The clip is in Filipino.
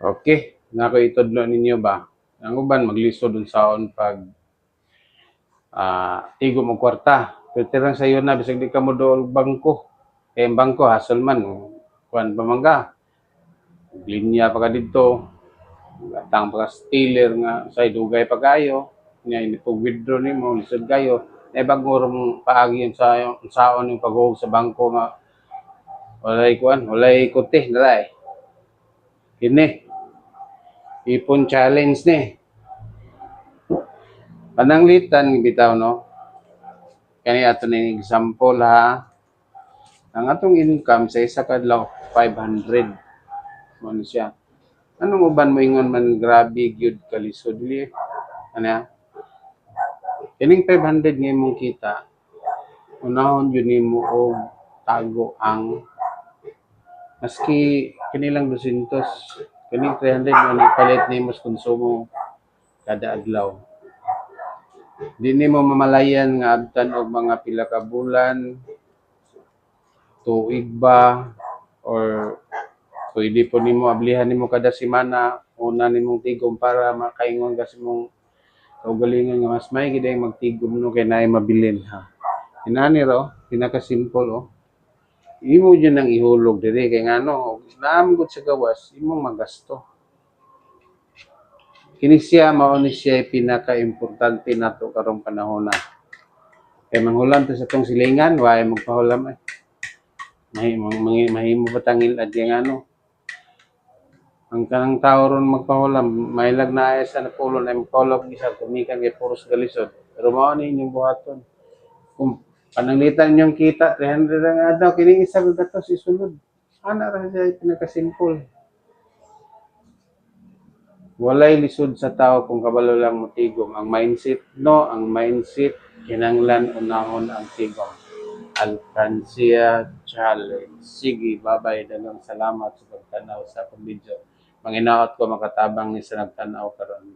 Okay, nako itudlo ninyo ba? Ang uban maglisod dun saon pag tigo mo kwarta. Pero sa iyo na bisag di ka mo dool bangko. Kaya ang bangko hasol man kuan pa man ka. Linya pa ka dito. Gatang pa ka stealer nga say dugay pa kayo. Nya ini pag withdraw nimo lisod kayo. Eh bagong paagi yun sa saon yung paghuhog sa bangko nga walay kuan, walay kote dalay. Kini ipon challenge ni. Pananglitan bitaw no. Kani ato ning example ha. Ang atong income sa isa kadlaw 500 mo ni siya. Anong uban mo ingon man grabe gyud kalisod li? Ana? Kining 500 nga imong kita. Unahon yun nimo og tago ang maski kanilang 200 kining 300 mo ni palit nimo sa konsumo kada adlaw. Di nimo mamalayan nga abtan og mga pila ka bulan, tuig ba, or pwede po nimo ablihan nimo kada semana, una nimong tigom para makaingon kasi mong kaugalingon nga mas may gid magtigom no kay naay mabilin ha. Inani ro, pinaka-simple oh. Imo dyan ang ihulog diri kay ngano, naamgod sa gawas, imong magasto. Kini siya mao ni siya pinaka-importante nato karong panahon na. Kay manghulam to sa tong silingan, waay magpahulam ay. Mahimo patangil at yung ano. Ang kanang tao ron magpahulam, mailag na ay sa napulo na magpahulam isa, kumikan kay puros galisod. Pero mao ni inyong buhaton. Kung pananglitan yung kita, 300 ang adlaw, kining isa ka gatos isunod. Ana ra siya pinaka-simple. Walay lisod sa tao kung kabalo lang mo tigom. Ang mindset, no? Ang mindset, kinanglan unahon ang tigom. Alcancia Challenge. Sige, bye-bye. Dalang salamat sa pagtanaw sa akong video. Manginaot ko makatabang ni sa nagtanaw karon.